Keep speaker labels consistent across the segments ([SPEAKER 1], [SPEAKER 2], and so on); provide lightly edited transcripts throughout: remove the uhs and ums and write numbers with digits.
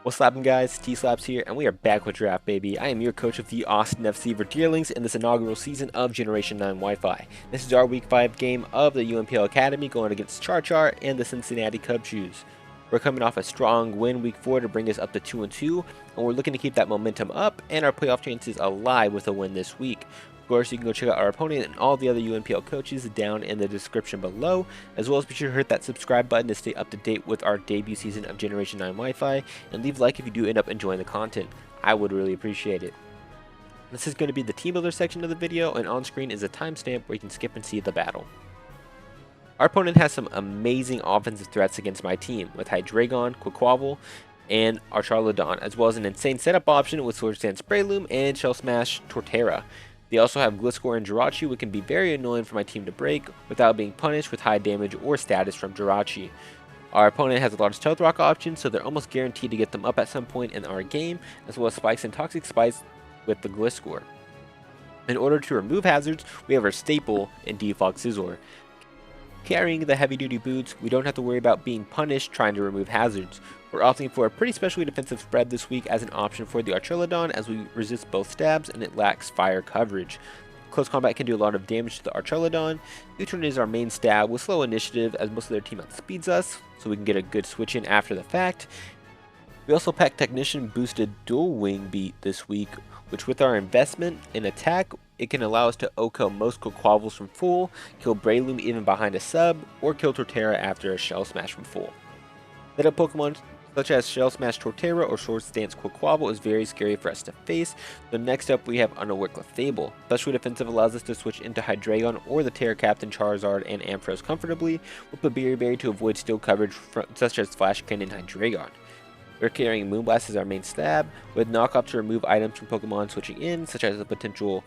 [SPEAKER 1] What's slapping, guys? TSlaps here, and we are back with Draft Baby. I am your coach of the Austin FC Verdeerlings in this inaugural season of Generation 9 Wi-Fi. This is our Week 5 game of the UNPL Academy going against Char and the Cincinnati Cub Shoes. We're coming off a strong win Week 4 to bring us up to 2-2, and we're looking to keep that momentum up and our playoff chances alive with a win this week. Of course, you can go check out our opponent and all the other UNPL coaches down in the description below, as well as be sure to hit that subscribe button to stay up to date with our debut season of Generation 9 Wi-Fi, and leave a like if you do end up enjoying the content. I would really appreciate it. This is going to be the team builder section of the video, and on screen is a timestamp where you can skip and see the battle. Our opponent has some amazing offensive threats against my team, with Hydreigon, Quaquaval, and Archaludon, as well as an insane setup option with Swords Dance Sprayloom and Shell Smash Torterra. They also have Gliscor and Jirachi, which can be very annoying for my team to break without being punished with high damage or status from Jirachi. Our opponent has a lot of Stealth Rock options, so they're almost guaranteed to get them up at some point in our game, as well as Spikes and Toxic Spikes with the Gliscor. In order to remove hazards, we have our staple in Default Scizor. Carrying the heavy-duty boots, we don't have to worry about being punished trying to remove hazards. We're opting for a pretty specially defensive spread this week as an option for the Archaludon, as we resist both stabs and it lacks fire coverage. Close combat can do a lot of damage to the Archaludon. U-turn is our main stab with slow initiative, as most of their team outspeeds us, so we can get a good switch in after the fact. We also pack Technician boosted dual wing beat this week, which with our investment in attack, it can allow us to OHKO most Quaquavals from full, kill Breloom even behind a sub, or kill Torterra after a Shell Smash from full. Setup Pokemon such as Shell Smash Torterra or Swords Dance Quaquaval is very scary for us to face. So next up we have Unaware Clefable. Special defensive allows us to switch into Hydreigon or the Terra Captain Charizard and Ampharos comfortably, with a Berry to avoid steel coverage such as Flash Cannon and Hydreigon. We're carrying Moonblast as our main stab, with knockoff to remove items from Pokemon switching in, such as a potential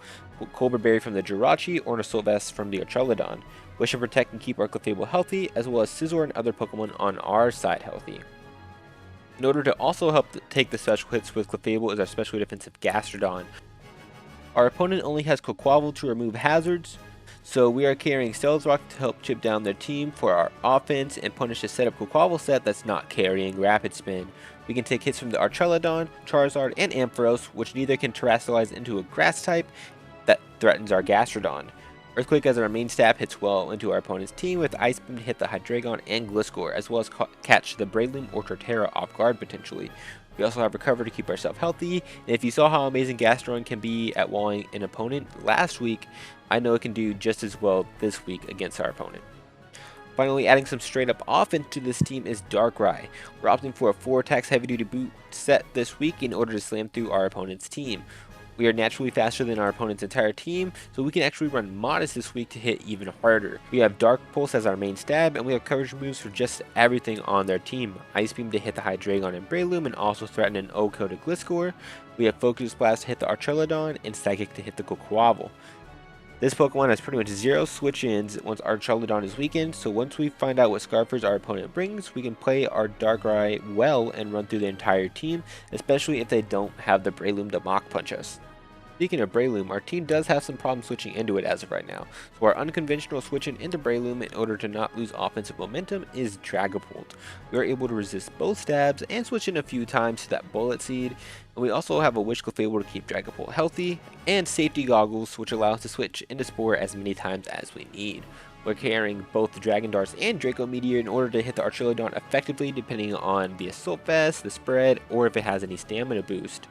[SPEAKER 1] Cobra Berry from the Jirachi or an Assault Vest from the Archaludon. Wish and Protect can keep our Clefable healthy, as well as Scizor and other Pokemon on our side healthy. In order to also help take the special hits with Clefable is our specially defensive Gastrodon. Our opponent only has Quaquaval to remove hazards, so we are carrying Stealth Rock to help chip down their team for our offense and punish the setup Quaquaval set that's not carrying Rapid Spin. We can take hits from the Archaludon, Charizard, and Ampharos, which neither can terrestrialize into a grass type that threatens our Gastrodon. Earthquake as our main stab hits well into our opponent's team, with Ice Beam to hit the Hydreigon and Gliscor, as well as catch the Breloom or Torterra off guard potentially. We also have Recover to keep ourselves healthy, and if you saw how amazing Gastrodon can be at walling an opponent last week, I know it can do just as well this week against our opponent. Finally, adding some straight up offense to this team is Darkrai. We're opting for a 4 attacks heavy duty boot set this week in order to slam through our opponent's team. We are naturally faster than our opponent's entire team, so we can actually run Modest this week to hit even harder. We have Dark Pulse as our main stab, and we have coverage moves for just everything on their team. Ice Beam to hit the Hydreigon and Breloom and also threaten an OHKO to Gliscor. We have Focus Blast to hit the Archaludon, and Psychic to hit the Quaquaval. This Pokemon has pretty much 0 switch-ins once Archaludon is weakened, so once we find out what Scarfers our opponent brings, we can play our Darkrai well and run through the entire team, especially if they don't have the Breloom to Mach Punch us. Speaking of Breloom, our team does have some problems switching into it as of right now, so our unconventional switching into Breloom in order to not lose offensive momentum is Dragapult. We are able to resist both stabs and switch in a few times to that Bullet Seed, and we also have a Wish Clefable to keep Dragapult healthy, and Safety Goggles, which allow us to switch into Spore as many times as we need. We're carrying both the Dragon Darts and Draco Meteor in order to hit the Archaludon effectively depending on the Assault Vest, the spread, or if it has any stamina boost.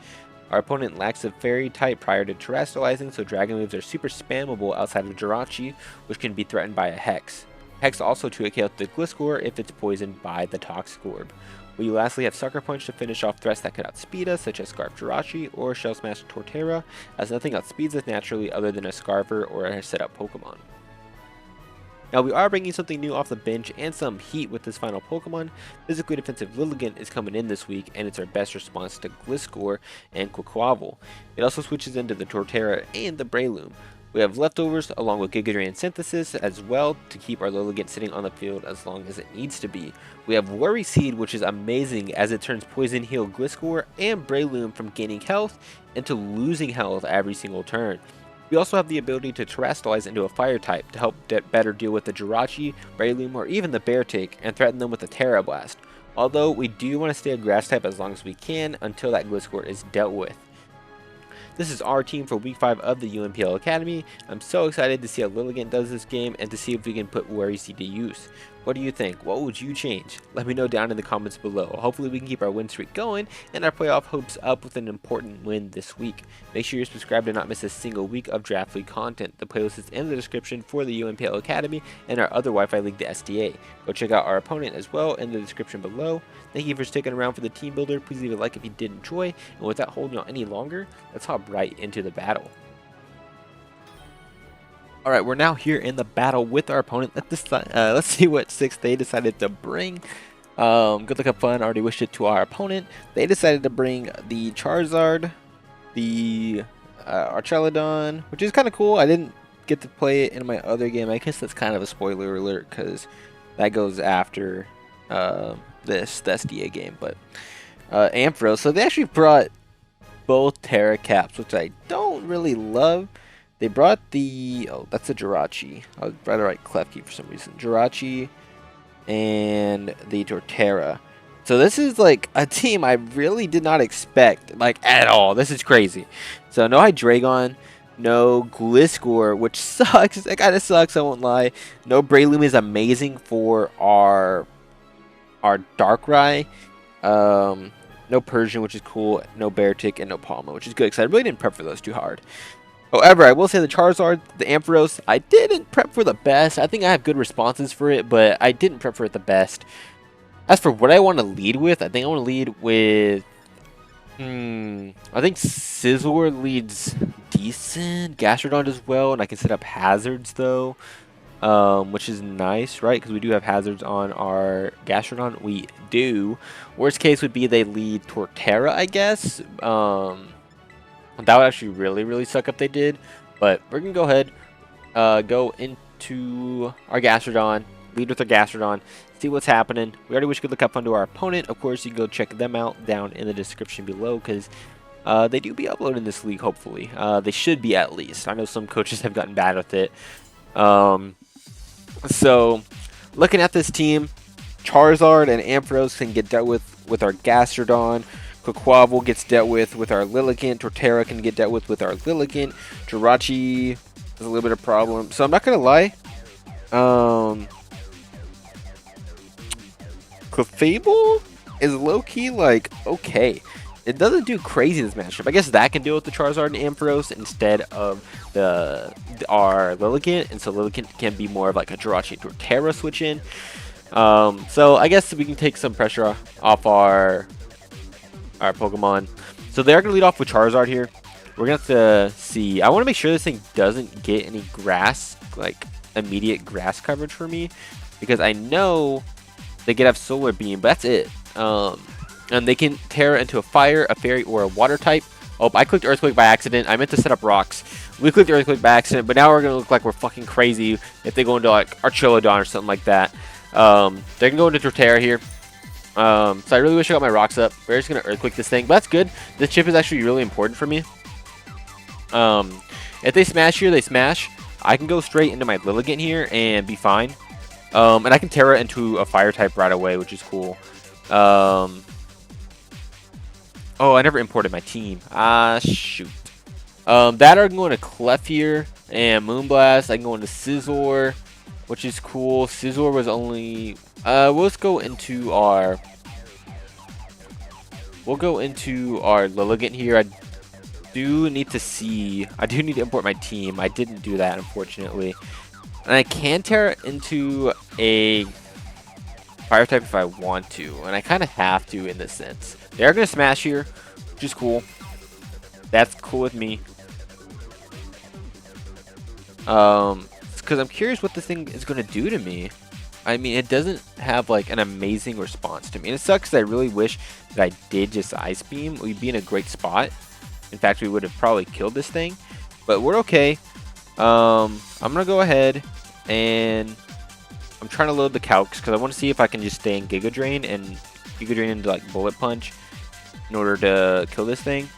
[SPEAKER 1] Our opponent lacks a fairy type prior to terrestrializing, so dragon moves are super spammable outside of Jirachi, which can be threatened by a Hex. Hex also to kill the Gliscor if it's poisoned by the Toxic Orb. We lastly have Sucker Punch to finish off threats that could outspeed us, such as Scarf Jirachi or Shell Smash Torterra, as nothing outspeeds us naturally other than a Scarfer or a setup Pokemon. Now we are bringing something new off the bench and some heat with this final Pokemon. Physically defensive Lilligant is coming in this week, and it's our best response to Gliscor and Quaquaval. It also switches into the Torterra and the Breloom. We have leftovers along with Giga Drain Synthesis as well to keep our Lilligant sitting on the field as long as it needs to be. We have Worry Seed, which is amazing as it turns Poison Heal Gliscor and Breloom from gaining health into losing health every single turn. We also have the ability to terrestrialize into a fire type to help better deal with the Jirachi, Breloom, or even the Beartic and threaten them with a Terra Blast. although we do want to stay a grass type as long as we can until that Gliscor is dealt with. This is our team for week 5 of the UNPL Academy. I'm so excited to see how LILLIGANT does this game and to see if we can put Worry to use. What do you think? What would you change? Let me know down in the comments below. Hopefully we can keep our win streak going and our playoff hopes up with an important win this week. Make sure you're subscribed to not miss a single week of Draft League content. The playlist is in the description for the UNPL Academy and our other Wi-Fi league, the SDA. Go check out our opponent as well in the description below. Thank you for sticking around for the team builder. Please leave a like if you did enjoy. And without holding on any longer, let's hop right into the battle. Alright, we're now here in the battle with our opponent. Let's see what 6 they decided to bring. Good luck, have fun. I already wished it to our opponent. They decided to bring the Charizard, the Archelodon, which is kind of cool. I didn't get to play it in my other game. I guess that's kind of a spoiler alert because that goes after the SDA game. But Ampharos. So they actually brought both Terra Caps, which I don't really love. They brought the, oh, that's a Jirachi. I was trying to write Klefki for some reason. Jirachi and the Torterra. So this is like a team I really did not expect, like at all. This is crazy. So no Hydreigon, no Gliscor, which sucks. That kind of sucks, I won't lie. No Breloom is amazing for our Darkrai. No Persian, which is cool. No Beartic, and no Palma, which is good because I really didn't prep for those too hard. However, I will say the Charizard, the Ampharos, I didn't prep for the best. I think I have good responses for it, but I didn't prep for it the best. As for what I want to lead with, I think I want to lead with... I think Scizor leads decent. Gastrodon does well, and I can set up hazards, though. Which is nice, right? Because we do have hazards on our Gastrodon. We do. Worst case would be they lead Torterra, I guess. That would actually really suck if they did. But we're going to go ahead, go into our Gastrodon, lead with our Gastrodon, see what's happening. We already wish good luck, have fun to our opponent. Of course, you can go check them out down in the description below because they do be uploading this league, hopefully. They should be at least. I know some coaches have gotten bad with it. So, looking at this team, Charizard and Ampharos can get dealt with our Gastrodon. Quaquaval gets dealt with our Lilligant. Torterra can get dealt with our Lilligant. Jirachi is a little bit of a problem. So I'm not going to lie. Clefable is low-key, like, okay. It doesn't do crazy this matchup. I guess that can deal with the Charizard and Ampharos instead of our Lilligant. And so Lilligant can be more of like a Jirachi and Torterra switch in. So I guess we can take some pressure off our Pokemon. So they're going to lead off with Charizard here. We're going to have to see. I want to make sure this thing doesn't get any grass, like immediate grass coverage for me. Because I know they could have Solar Beam, but that's it. And they can tear into a fire, a fairy, or a water type. Oh, I clicked Earthquake by accident. I meant to set up rocks. We clicked Earthquake by accident, but now we're going to look like we're fucking crazy if they go into like Archelodon or something like that. They're going to go into Torterra here. So I really wish I got my rocks up. We're just going to Earthquake this thing. But that's good. This chip is actually really important for me. If they smash here, they smash. I can go straight into my Lilligant here and be fine. And I can Terra into a fire type right away, which is cool. Oh, I never imported my team. Ah, shoot. That are going to Clef here and Moonblast. I can go into Scizor, which is cool. Scizor was only... let's go into our... We'll go into our Lilligant here. I do need to import my team. I didn't do that, unfortunately. And I can tear into a fire type if I want to. And I kind of have to in this sense. They are going to smash here, which is cool. That's cool with me. Because I'm curious what this thing is going to do to me. I mean, it doesn't have like an amazing response to me. And it sucks because I really wish that I did just Ice Beam. We'd be in a great spot. In fact, we would have probably killed this thing. But we're okay. I'm going to go ahead and I'm trying to load the calcs because I want to see if I can just stay in Giga Drain and Giga Drain into like Bullet Punch in order to kill this thing.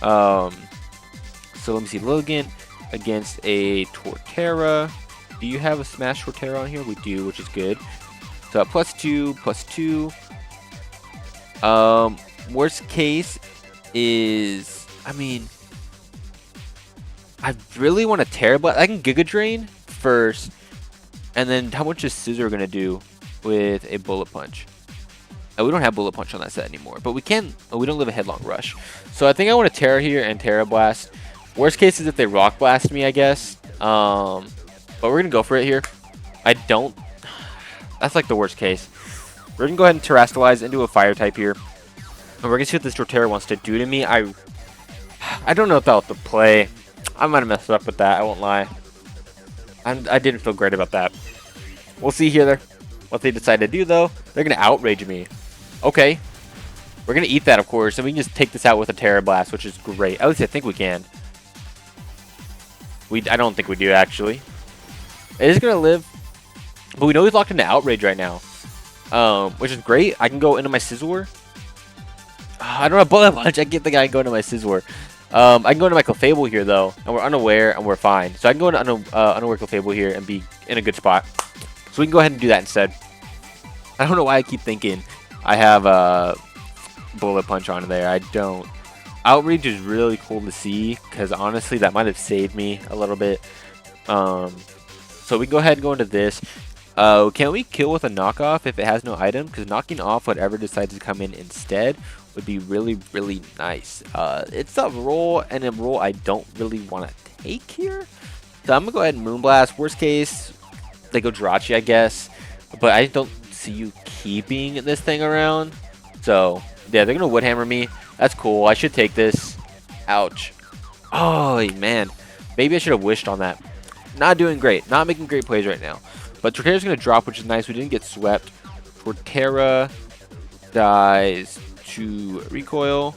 [SPEAKER 1] So let me see. Lilligant against a Torterra. Do you have a Smash Torterra on here? We do, which is good. So +2, +2. Worst case is, I mean, I really want a Terra Blast. I can Giga Drain first, and then how much is Scissor gonna do with a Bullet Punch? Oh, we don't have Bullet Punch on that set anymore, but we can. Oh, we don't live a Headlong Rush, so I think I want a Terra here and Terra Blast. Worst case is if they Rock Blast me, I guess. But we're gonna go for it here. I don't. That's like the worst case. We're gonna go ahead and Terrastallize into a Fire type here, and we're gonna see what this Torterra wants to do to me. I don't know if that'll have to play. I might have messed up with that. I won't lie. I didn't feel great about that. We'll see here what they decide to do though. They're gonna Outrage me. Okay. We're gonna eat that, of course, and we can just take this out with a Terra Blast, which is great. At least I think we can. I don't think we do actually. It is gonna live, but we know he's locked into Outrage right now, which is great. I can go into my Scizor. I don't have Bullet Punch. I get the guy going to my Scizor. I can go into my Clefable here though, and we're unaware and we're fine. So I can go into unaware Clefable here and be in a good spot. So we can go ahead and do that instead. I don't know why I keep thinking I have Bullet Punch on there. I don't. Outrage is really cool to see because honestly that might have saved me a little bit. So we can go ahead and go into this. Can we kill with a knockoff if it has no item? Because knocking off whatever decides to come in instead would be really, really nice. It's a roll, and a roll I don't really want to take here. So I'm going to go ahead and Moonblast. Worst case, they go Jirachi, I guess. But I don't see you keeping this thing around. So, yeah, they're going to Wood Hammer me. That's cool. I should take this. Ouch. Oh, man. Maybe I should have wished on that. Not doing great. Not making great plays right now. But Torterra's going to drop, which is nice. We didn't get swept. Torterra dies to Recoil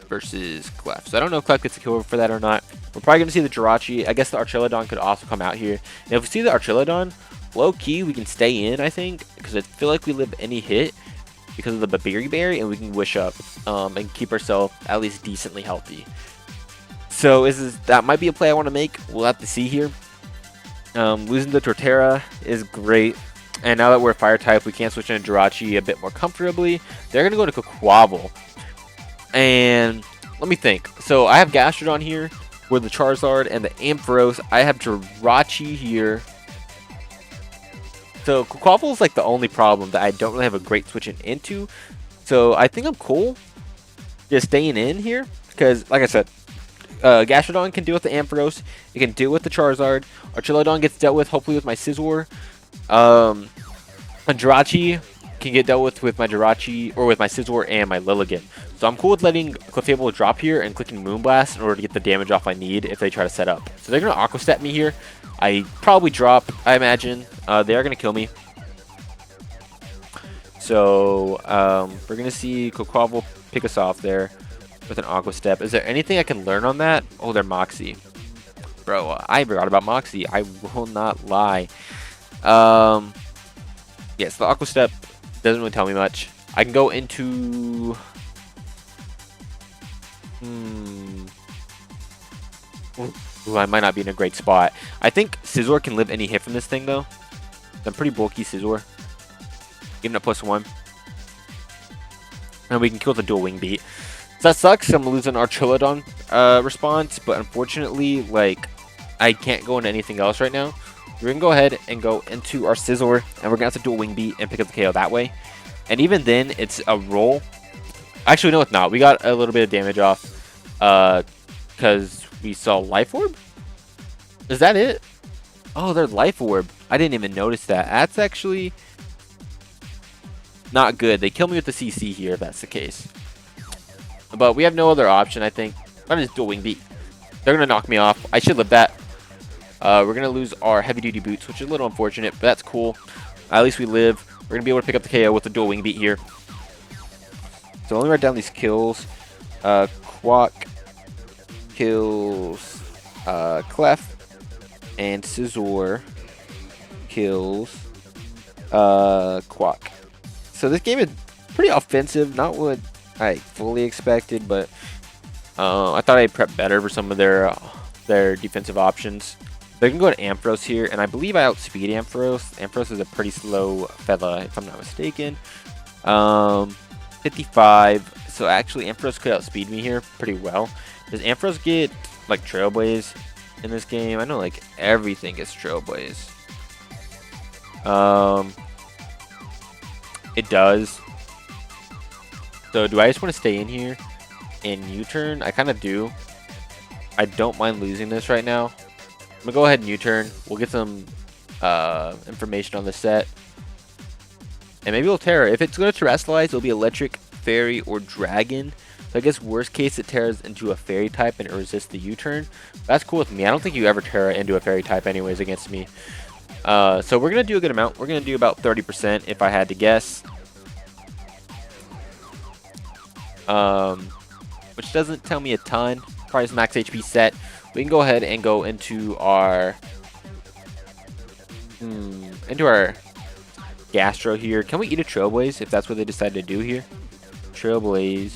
[SPEAKER 1] versus Clef. So I don't know if Clef gets a kill for that or not. We're probably going to see the Jirachi. I guess the Archilodon could also come out here. And if we see the Archilodon, low-key, we can stay in, I think. Because I feel like we live any hit because of the Babiri Berry. And we can wish up and keep ourselves at least decently healthy. So that might be a play I want to make. We'll have to see here. Losing the Torterra is great. And now that we're Fire type, we can switch into Jirachi a bit more comfortably. They're going to go to Quaquaval. And let me think. So I have Gastrodon here with the Charizard and the Ampharos. I have Jirachi here. So Quaquaval is like the only problem that I don't really have a great switching into. So I think I'm cool just staying in here. Because like I said, Gastrodon can deal with the Ampharos. It can deal with the Charizard. Archilodon gets dealt with hopefully with my Scizor. And Jirachi can get dealt with my Jirachi or with my Scizor and my Lilligant. So I'm cool with letting Clefable drop here and clicking Moonblast in order to get the damage off I need if they try to set up. So they're going to Aqua Step me here. I probably drop, I imagine. They are going to kill me. So we're going to see Quaquaval pick us off there with an Aqua Step. Is there anything I can learn on that? Oh, they're Moxie. Bro, I forgot about Moxie. I will not lie. Yes, the Aqua Step doesn't really tell me much. I can go into... Ooh, I might not be in a great spot. I think Scizor can live any hit from this thing, though. I'm pretty bulky Scizor. Even at +1. And we can kill the dual Wing Beat. So that sucks. I'm losing Archilodon response, but unfortunately, like, I can't go into anything else right now. We're going to go ahead and go into our Scizor, and we're going to have to dual Wing Beat and pick up the KO that way. And even then, it's a roll. Actually, no, it's not. We got a little bit of damage off because we saw Life Orb. Is that it? Oh, they're Life Orb. I didn't even notice that. That's actually not good. They kill me with the CC here if that's the case. But we have no other option, I think. I'm just dual Wing Beat. They're going to knock me off. I should live that. We're going to lose our heavy-duty boots, which is a little unfortunate, but that's cool. At least we live. We're going to be able to pick up the KO with the dual Wing Beat here. So let me write down these kills. Quack kills Clef, and Scizor kills Quack. So this game is pretty offensive, not what I fully expected, but I thought I'd prep better for some of their defensive options. They're going to go to Ampharos here, and I believe I outspeed Ampharos. Ampharos is a pretty slow fella, if I'm not mistaken. 55. So actually, Ampharos could outspeed me here pretty well. Does Ampharos get, like, Trailblaze in this game? I know, like, everything gets Trailblaze. It does. So do I just want to stay in here and U-turn? I kind of do. I don't mind losing this right now. I'm gonna go ahead and U-turn. We'll get some information on the set, and maybe we'll Terra. If it's going to terrestrialize, it'll be Electric, Fairy, or Dragon. So I guess worst case it Terras into a Fairy type and it resists the U-turn. That's cool with me. I don't think you ever Terra into a Fairy type anyways against me. So we're gonna do a good amount. We're gonna do about 30% if I had to guess. Which doesn't tell me a ton. Probably is max HP set. We can go ahead and go into our Gastro here. Can we eat a Trailblaze if that's what they decide to do here? Trailblaze.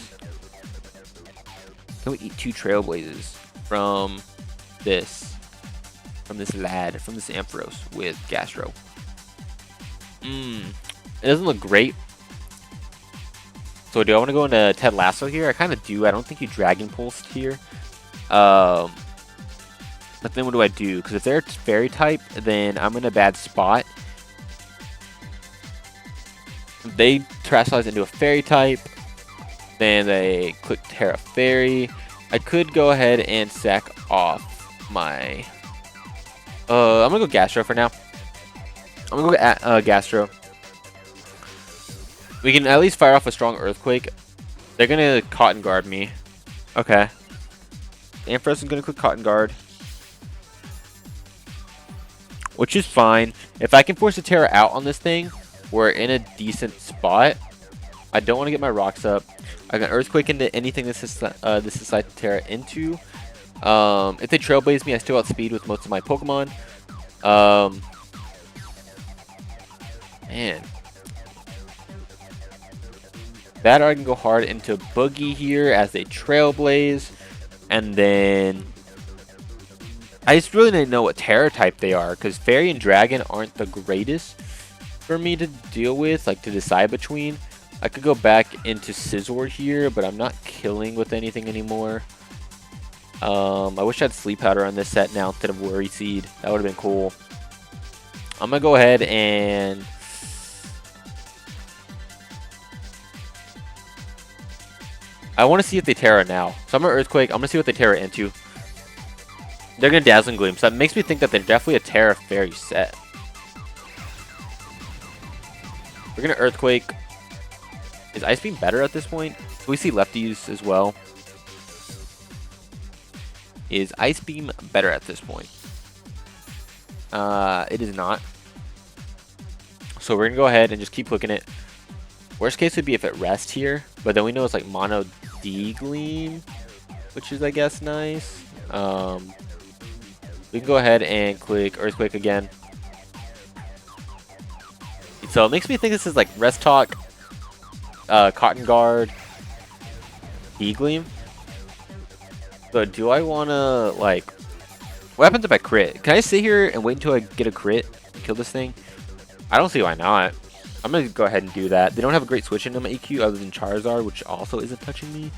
[SPEAKER 1] Can we eat 2 Trailblazes from this? From this lad, from this Ampharos with Gastro. It doesn't look great. So do I want to go into Ted Lasso here? I kind of do. I don't think you Dragon Pulsed here. But then what do I do? Because if they're Fairy type, then I'm in a bad spot. If they terrestrialize into a Fairy type, then they click Terra Fairy. I could go ahead and sack off my... I'm gonna go Gastro for now. I'm gonna go Gastro. We can at least fire off a strong Earthquake. They're gonna Cotton Guard me. Okay. Ampharos is gonna click Cotton Guard, which is fine. If I can force a Terra out on this thing, we're in a decent spot. I don't want to get my rocks up. I can Earthquake into anything this decides to Terra into. If they Trailblaze me, I still outspeed with most of my Pokemon. Man. That or I can go hard into Boogie here as they Trailblaze. And then... I just really didn't know what Terra type they are, because Fairy and Dragon aren't the greatest for me to deal with, like to decide between. I could go back into Scizor here, but I'm not killing with anything anymore. I wish I had Sleep Powder on this set now instead of Worry Seed. That would have been cool. I'm going to go ahead and... I want to see if they Terra now. So I'm going to Earthquake. I'm going to see what they Terra into. They're going to Dazzling Gleam. So that makes me think that they're definitely a Terra Fairy set. We're going to Earthquake. Is Ice Beam better at this point? Do we see lefties as well? Is Ice Beam better at this point? It is not. So we're going to go ahead and just keep clicking it. Worst case would be if it rests here. But then we know it's like Mono D-Gleam, which is, I guess, nice. We can go ahead and click Earthquake again. So it makes me think this is like Rest Talk, Cotton Guard, D-Gleam. So do I want to, like... What happens if I crit? Can I sit here and wait until I get a crit and kill this thing? I don't see why not. I'm going to go ahead and do that. They don't have a great switch into my EQ other than Charizard, which also isn't touching me.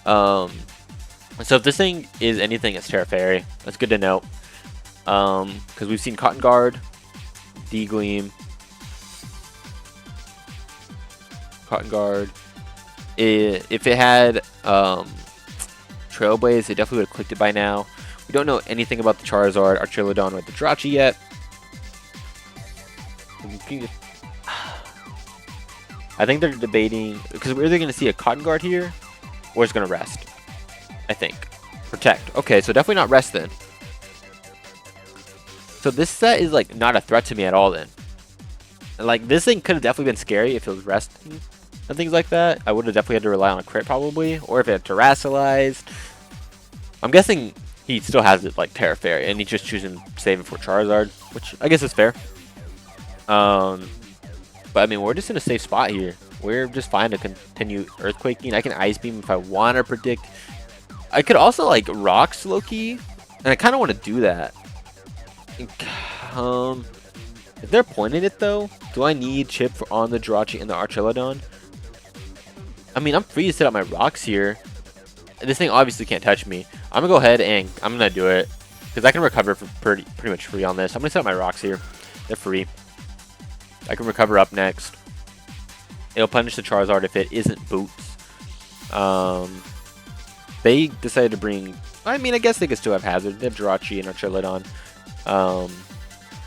[SPEAKER 1] So if this thing is anything, it's Terra Fairy. That's good to know. Because we've seen Cotton Guard, D-Gleam, Cotton Guard. If it had Trailblaze, it definitely would have clicked it by now. We don't know anything about the Charizard, Archilodon, or the Jirachi yet. I think they're debating, because we're either going to see a Cotton Guard here, or it's going to rest. I think. Protect. Okay, so definitely not rest then. So this set is like not a threat to me at all then. Like this thing could have definitely been scary if it was resting and things like that. I would have definitely had to rely on a crit probably, or if it had terrestrialized. I'm guessing he still has it like Terra Fairy, and he's just choosing to save it for Charizard, which I guess is fair. But I mean, we're just in a safe spot here. We're just fine to continue Earthquaking. I can Ice Beam if I want to predict. I could also like Rocks low-key, and I kind of want to do that. Is there a point in it though? Do I need chip on the Jirachi and the Archelodon? I mean, I'm free to set up my rocks here. This thing obviously can't touch me. I'm gonna go ahead and I'm gonna do it because I can recover for pretty much free on this. I'm gonna set up my rocks here. They're free. I can recover up next. It'll punish the Charizard if it isn't Boots. They decided to bring... I mean, I guess they could still have Hazard. They have Jirachi and Archelodon.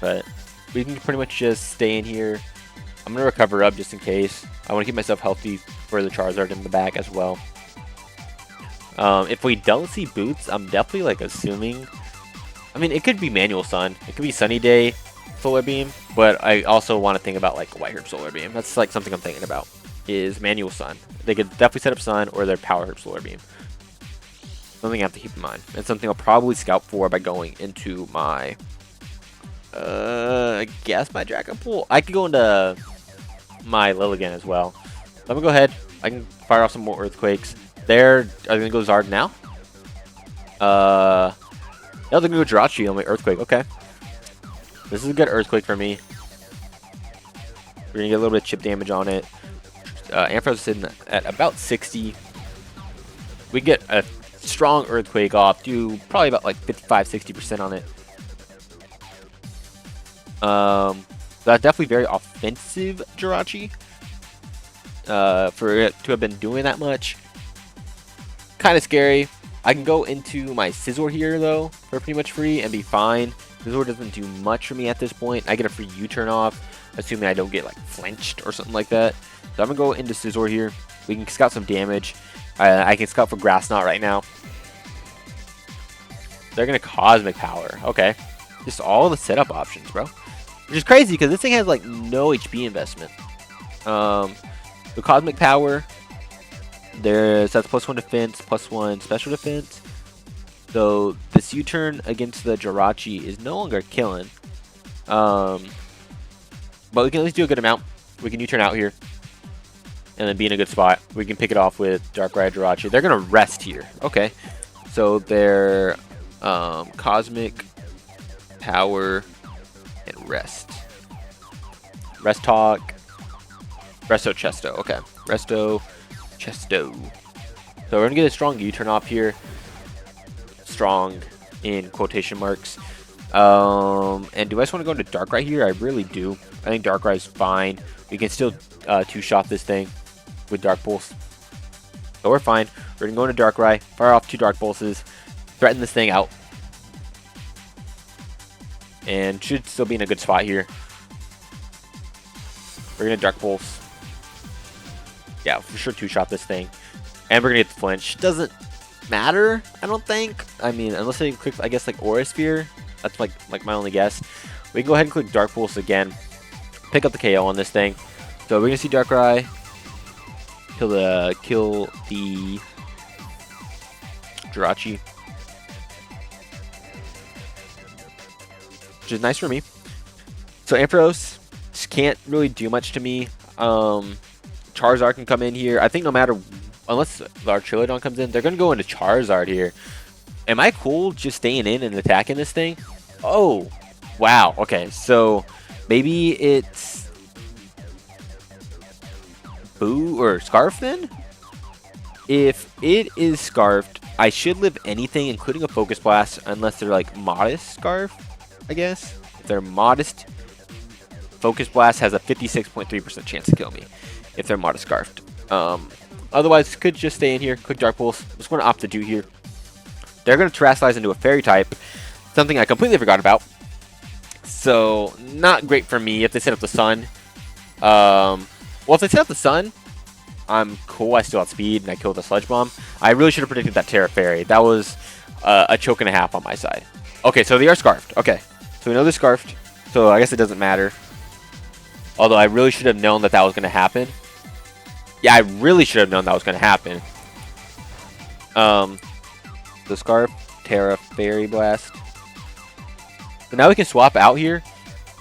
[SPEAKER 1] But we can pretty much just stay in here. I'm going to recover up just in case. I want to keep myself healthy for the Charizard in the back as well. If we don't see Boots, I'm definitely like assuming... I mean, it could be Manual Sun. It could be Sunny Day Solar Beam. But I also want to think about like White Herb Solar Beam. That's like something I'm thinking about. Is Manual Sun. They could definitely set up Sun or their Power Herb Solar Beam. Something I have to keep in mind. And something I'll probably scout for by going into my... I guess my Dragon Pool. I could go into my Lilligant as well. Let me go ahead. I can fire off some more Earthquakes. Are they going to go Zard now? Yeah, they're going to go Jirachi on my Earthquake. Okay. This is a good Earthquake for me. We're going to get a little bit of chip damage on it. Ampharos is sitting at about 60. We get a strong Earthquake off. Do probably about like 55-60% on it. That's definitely very offensive Jirachi. For it to have been doing that much. Kind of scary. I can go into my Scizor here though for pretty much free and be fine. Scizor doesn't do much for me at this point. I get a free U-turn off, assuming I don't get like flinched or something like that. So I'm gonna go into Scizor here. We can scout some damage. I can scout for Grass Knot right now. They're gonna Cosmic Power. Okay, just all the setup options, bro. Which is crazy because this thing has like no HP investment. The Cosmic Power. That's +1 defense, +1 special defense. So this U-turn against the Jirachi is no longer killing. But we can at least do a good amount. We can U-turn out here. And then be in a good spot. We can pick it off with Darkrai Jirachi. They're going to rest here. Okay. So they're Cosmic Power and Rest. Rest Talk. Resto Chesto. Okay. Resto Chesto. So we're going to get a strong U-turn off here. Strong in quotation marks. And do I just want to go into Darkrai here? I really do. I think Darkrai is fine. We can still two-shot this thing with Dark Pulse. So we're fine. We're going to go into Darkrai, fire off 2 Dark Pulses, threaten this thing out. And should still be in a good spot here. We're going to Dark Pulse. Yeah, for sure two-shot this thing. And we're going to get the flinch. Doesn't matter, I don't think. I mean, unless they click, I guess, like Aura Sphere. That's like my only guess. We can go ahead and click Dark Pulse again. Pick up the KO on this thing. So we're going to see Darkrai kill the Jirachi. Which is nice for me. So Ampharos just can't really do much to me. Charizard can come in here. I think no matter, unless the Archelodon comes in, they're going to go into Charizard here. Am I cool just staying in and attacking this thing? Oh, wow. Okay, so maybe it's Boo or Scarf then? If it is Scarfed, I should live anything, including a Focus Blast, unless they're like Modest Scarf, I guess. If they're Modest, Focus Blast has a 56.3% chance to kill me if they're Modest Scarfed. Otherwise, could just stay in here, click Dark Pulse. What's going to opt to do here? They're going to Terastallize into a Fairy type, something I completely forgot about. So, not great for me if they set up the Sun. Well, if they set up the Sun, I'm cool. I still have speed, and I killed the Sludge Bomb. I really should have predicted that Terra Fairy. That was a choke and a half on my side. Okay, so they are Scarfed. Okay, so we know they're Scarfed, so I guess it doesn't matter. Although I really should have known that that was going to happen. Yeah, I really should have known that was going to happen. The Scarf, Terra, Fairy Blast. So now we can swap out here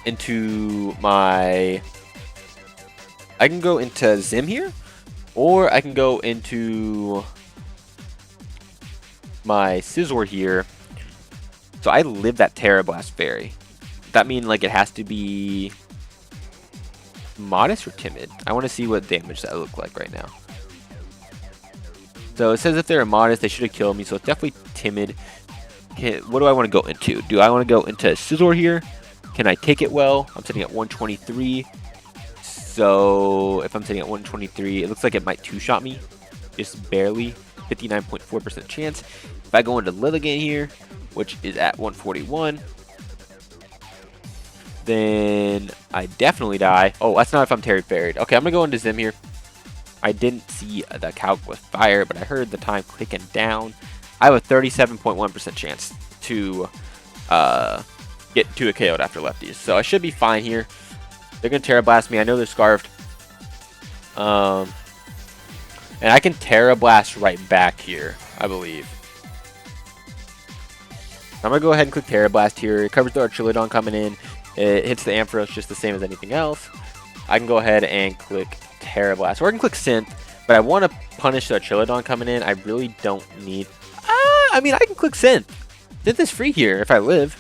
[SPEAKER 1] into my... I can go into Zim here, or I can go into my Scizor here. So I live that Terra Blast Fairy. that mean like it has to be modest or timid? I want to see what damage that look like right now. So it says if they're modest, they should have killed me. So it's definitely timid. What do I want to go into? Do I want to go into Scizor here? Can I take it well? I'm sitting at 123. So if I'm sitting at 123, it looks like it might two-shot me. Just barely. 59.4% chance. If I go into LILLIGANT here, which is at 141, then I definitely die. Oh, that's not if I'm Terry Faired. Okay, I'm going to go into Zim here. I didn't see the calc with fire, but I heard the time clicking down. I have a 37.1% chance to get to a KO'd after lefties. So I should be fine here. They're going to Terra Blast me. I know they're scarfed. And I can Terra Blast right back here, I believe. I'm going to go ahead and click Terra Blast here. It covers the Archilodon coming in. It hits the Ampharos just the same as anything else. I can go ahead and click Terra Blast. Or I can click Synth, but I want to punish the Archilodon coming in. I really don't need... I mean, I can click Synth. Synth is free here if I live.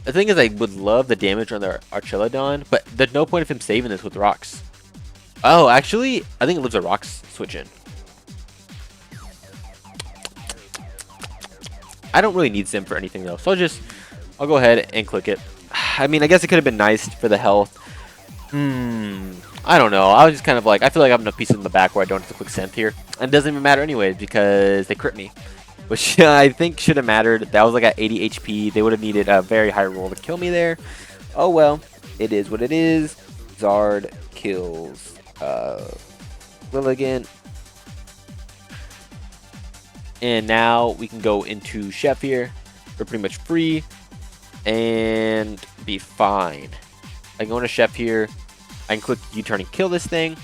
[SPEAKER 1] The thing is, I would love the damage on the Archilodon, but there's no point of him saving this with rocks. Oh, actually, I think it lives a rocks switch in. I don't really need Sim for anything though, so I'll go ahead and click it. I mean, I guess it could have been nice for the health. I don't know. I was just kind of like, I feel like I have enough pieces in the back where I don't have to click Synth here. And it doesn't even matter anyways because they crit me. Which I think should have mattered. That was like at 80 HP. They would have needed a very high roll to kill me there. Oh well, it is what it is. Zard kills LILLIGANT. And now we can go into Chef here. We're pretty much free and be fine. I can go into Chef here. I can click U-turn and kill this thing.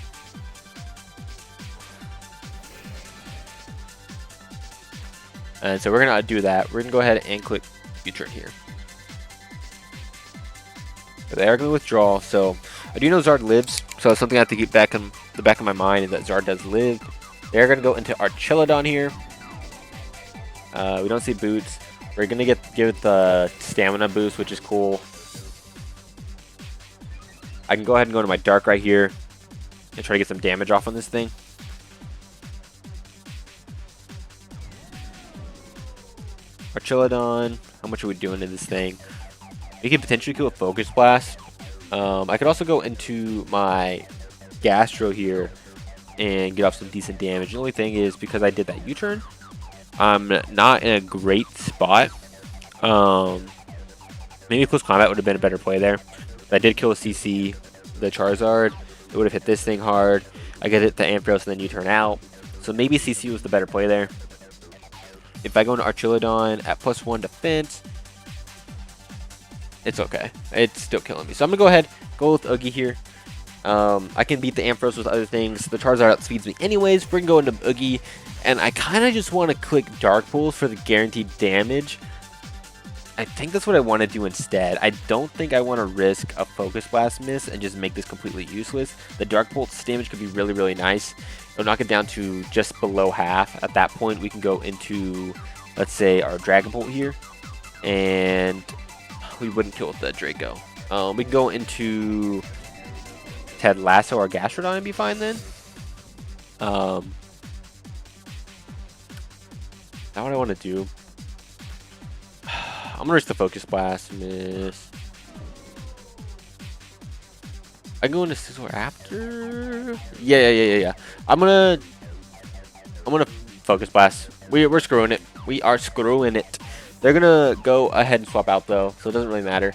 [SPEAKER 1] And so we're going to do that. We're going to go ahead and click U-turn here. They are going to withdraw. So I do know Zard lives. So it's something I have to keep back in the back of my mind is that Zard does live. They're going to go into Archilodon here. We don't see boots. We're going to give it the stamina boost, which is cool. I can go ahead and go to my Dark right here and try to get some damage off on this thing. Archilodon, how much are we doing to this thing? We could potentially kill a Focus Blast. I could also go into my Gastro here and get off some decent damage. The only thing is because I did that U-turn, I'm not in a great spot. Maybe Close Combat would have been a better play there. But I did kill a CC, the Charizard. It would have hit this thing hard. I get hit the Ampharos and then U-turn out. So maybe CC was the better play there. If I go into Archilodon at +1 defense, it's okay. It's still killing me. So I'm going to go ahead, go with Oogie here. I can beat the Ampharos with other things. The Charizard outspeeds me anyways. We're going to go into Oogie. And I kind of just want to click Dark Pulse for the guaranteed damage. I think that's what I want to do instead. I don't think I want to risk a Focus Blast miss and just make this completely useless. The Dark Pulse damage could be really, really nice. It'll knock it down to just below half. At that point, we can go into, let's say, our Dragon Bolt here. And we wouldn't kill with the Draco. We can go into Ted Lasso or Gastrodon and be fine then. Now what I want to do. I'm gonna risk the Focus Blast, miss. I can go into Scizor after. Yeah. I'm gonna Focus Blast. We're screwing it. We are screwing it. They're gonna go ahead and swap out though, so it doesn't really matter.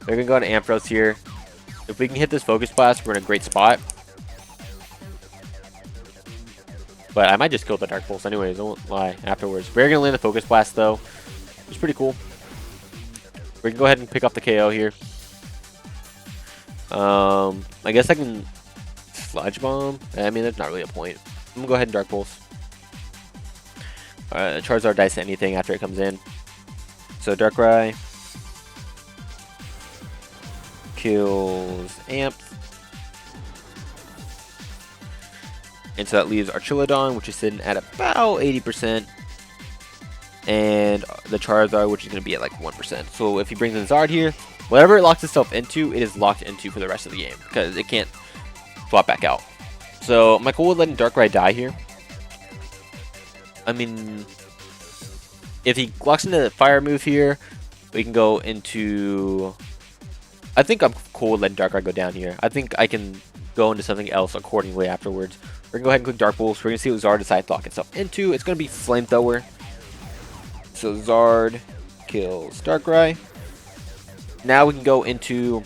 [SPEAKER 1] They're gonna go into Ampharos here. If we can hit this Focus Blast, we're in a great spot. But I might just kill the Dark Pulse anyways, I won't lie, afterwards. We're going to land the Focus Blast, though. It's pretty cool. We can go ahead and pick up the KO here. I guess I can Sludge Bomb. I mean, there's not really a point. I'm going to go ahead and Dark Pulse. Charizard dies to anything after it comes in. So Darkrai kills Amp. And so that leaves Archilodon, which is sitting at about 80%. And the Charizard, which is going to be at like 1%. So if he brings in Zard here, Whatever it locks itself into, it is locked into for the rest of the game because it can't swap back out. So am I cool with letting Darkrai die here? I mean, if he locks into the fire move here, we can go into... I think I'm cool with letting Darkrai go down here. I think I can go into something else accordingly afterwards. We're going to go ahead and click Dark Pulse. We're going to see what Zard decides to lock itself into. It's going to be Flamethrower. So Zard kills Darkrai. Now we can go into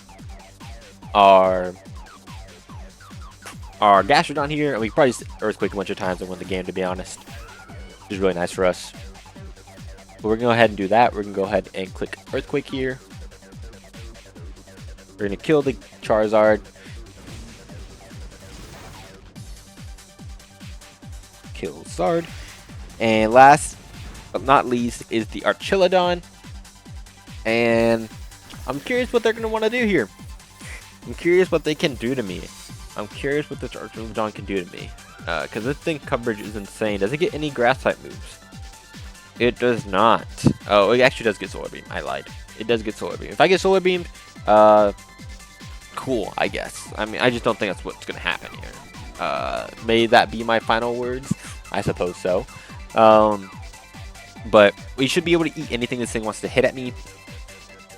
[SPEAKER 1] our Gastrodon here, and we can probably just Earthquake a bunch of times and win the game, to be honest. Which is really nice for us. But we're going to go ahead and do that. We're going to go ahead and click Earthquake here. We're going to kill the Charizard. Kill Zard. And last but not least is the Archilodon. And I'm curious what they're going to want to do here. I'm curious what they can do to me. I'm curious what this Archilodon can do to me. Because this thing coverage is insane. Does it get any grass type moves? It does not. Oh, it actually does get Solar Beam. I lied. It does get Solar Beam. If I get Solar Beamed, cool, I guess. I mean, I just don't think that's what's going to happen here. May that be my final words? I suppose so. But we should be able to eat anything this thing wants to hit at me.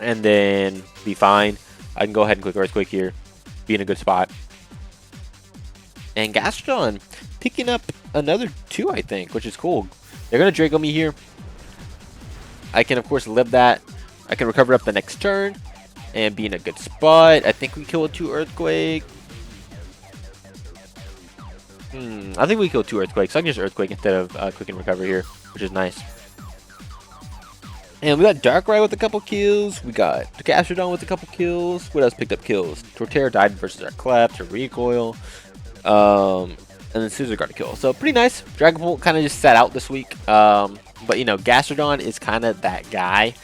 [SPEAKER 1] And then be fine. I can go ahead and click Earthquake here. Be in a good spot. And Gastrodon picking up another 2, I think, which is cool. They're going to Draco me here. I can, of course, live that. I can recover up the next turn and be in a good spot. I think we kill a 2 Earthquake. I think we kill 2 Earthquakes. So I can just Earthquake instead of Quick and Recover here, which is nice. And we got Darkrai with a couple kills. We got Gastrodon with a couple kills. What else picked up kills? Torterra died versus our Claps or Recoil. And then Scissor got a kill. So pretty nice. Dragapult kind of just sat out this week. But you know, Gastrodon is kind of that guy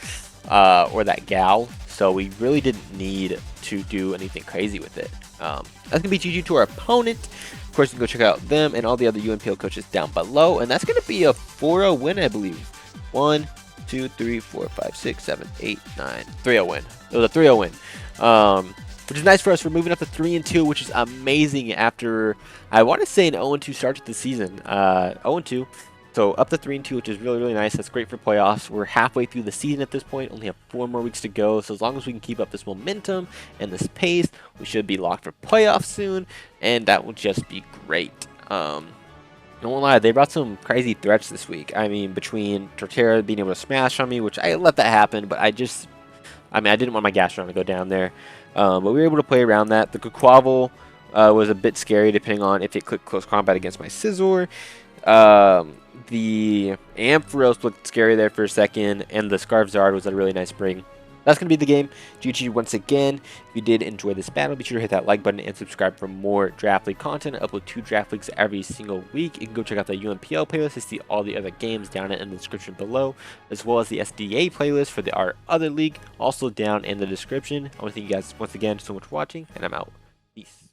[SPEAKER 1] or that gal. So we really didn't need to do anything crazy with it. That's going to be GG to our opponent. Of course, you can go check out them and all the other UNPL coaches down below. And that's going to be a 4-0 win, I believe. 1, 2, 3, 4, 5, 6, 7, 8, 9. 3-0 win. It was a 3-0 win. Which is nice for us. We're moving up to 3-2, which is amazing after, I want to say, an 0-2 start to the season. 0-2. So up to 3-2, which is really, really nice. That's great for playoffs. We're halfway through the season at this point. Only have 4 more weeks to go. So as long as we can keep up this momentum and this pace, we should be locked for playoffs soon. And that will just be great. Don't lie, they brought some crazy threats this week. I mean, between Torterra being able to smash on me, which I let that happen, but I didn't want my Gastrodon to go down there. But we were able to play around that. The Quaquaval was a bit scary depending on if it clicked close combat against my Scizor. The Ampharos looked scary there for a second, and the Scarf Zard was a really nice bring. That's going to be the game. GG once again. If you did enjoy this battle, be sure to hit that like button and subscribe for more Draft League content. I upload 2 Draft Leagues every single week. You can go check out the UNPL playlist to see all the other games down in the description below, as well as the SDA playlist for our other league, also down in the description. I want to thank you guys once again so much for watching, and I'm out. Peace.